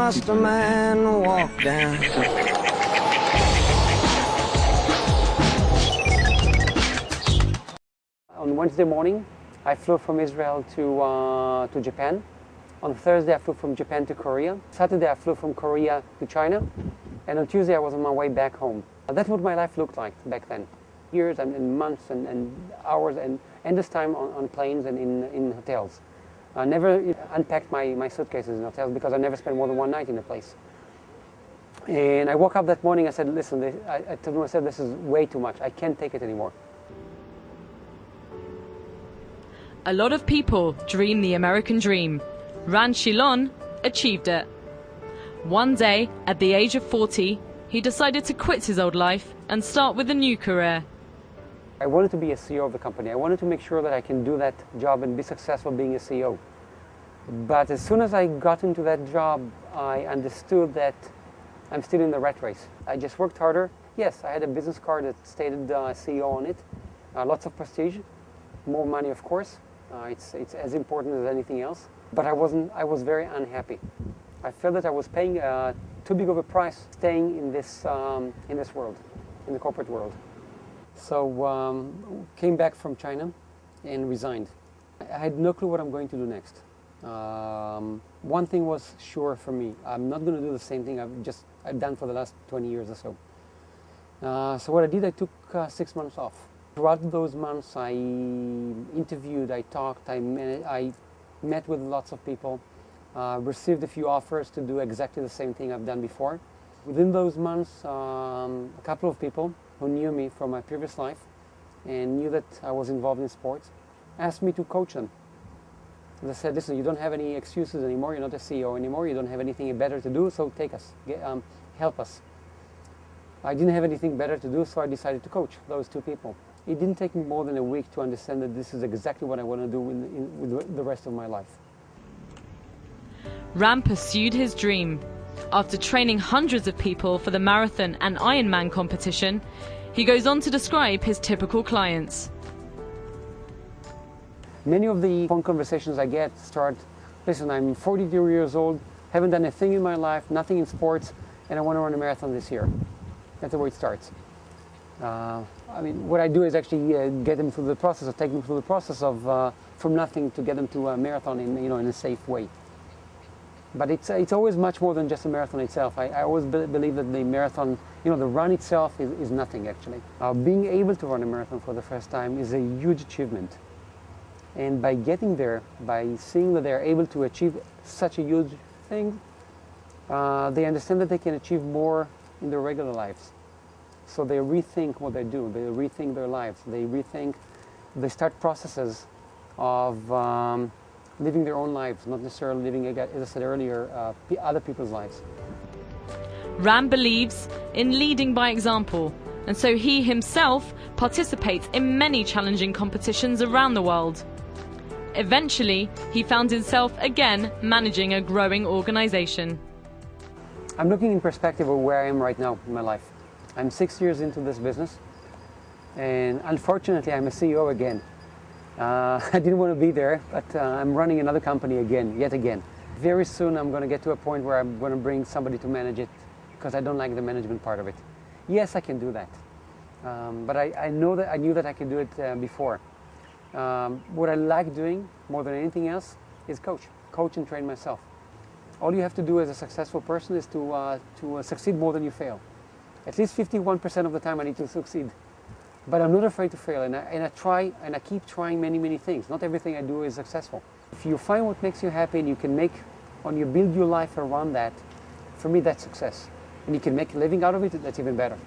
watched a man walk down. On Wednesday morning, I flew from Israel to Japan. On Thursday, I flew from Japan to Korea. Saturday, I flew from Korea to China. And on Tuesday, I was on my way back home. That's what my life looked like back then. Years and months and hours and endless time on planes and in hotels. I never unpacked my suitcases in hotels because I never spent more than one night in a place. And I woke up that morning, I said, listen, I told myself, this is way too much. I can't take it anymore. A lot of people dream the American dream. Ran Shilon achieved it. One day, at the age of 40, he decided to quit his old life and start with a new career. I wanted to be a CEO of the company. I wanted to make sure that I can do that job and be successful being a CEO. But as soon as I got into that job, I understood that I'm still in the rat race. I just worked harder. Yes, I had a business card that stated CEO on it. Lots of prestige, more money of course. It's as important as anything else. But I was very unhappy. I felt that I was paying too big of a price staying in this world, in the corporate world. So came back from China and resigned. I had no clue what I'm going to do next. One thing was sure for me. I'm not going to do the same thing I've done for the last 20 years or so. So what I did, I took 6 months off. Throughout those months, I interviewed, I talked, I met with lots of people, received a few offers to do exactly the same thing I've done before. Within those months, a couple of people who knew me from my previous life and knew that I was involved in sports asked me to coach them. They said, listen, you don't have any excuses anymore, you're not a CEO anymore, you don't have anything better to do, so take us, help us. I didn't have anything better to do, so I decided to coach those two people. It didn't take me more than a week to understand that this is exactly what I want to do with the rest of my life. Ran pursued his dream. After training hundreds of people for the marathon and Ironman competition, he goes on to describe his typical clients. Many of the phone conversations I get start, listen, I'm 42 years old, haven't done a thing in my life, nothing in sports, and I want to run a marathon this year. That's the way it starts. I mean, what I do is actually get them through the process, or take them through the process of from nothing to get them to a marathon in a safe way. But it's always much more than just a marathon itself. I always believe that the marathon, the run itself is nothing actually. Being able to run a marathon for the first time is a huge achievement. And by getting there, by seeing that they're able to achieve such a huge thing, they understand that they can achieve more in their regular lives. So they rethink what they do, they rethink their lives, they start processes of living their own lives, not necessarily living, as I said earlier, other people's lives. Ran believes in leading by example, and so he himself participates in many challenging competitions around the world. Eventually, he found himself again managing a growing organization. I'm looking in perspective of where I am right now in my life. I'm 6 years into this business, and unfortunately I'm a CEO again. I didn't want to be there, but I'm running another company again, yet again. Very soon I'm going to get to a point where I'm going to bring somebody to manage it, because I don't like the management part of it. Yes, I can do that, but I knew that I could do it before. What I like doing more than anything else is coach and train myself. All you have to do as a successful person is to succeed more than you fail. At least 51% of the time I need to succeed. But I'm not afraid to fail, and I try, and I keep trying many things. Not everything I do is successful. If you find what makes you happy and you can build your life around that, for me that's success. And you can make a living out of it, that's even better.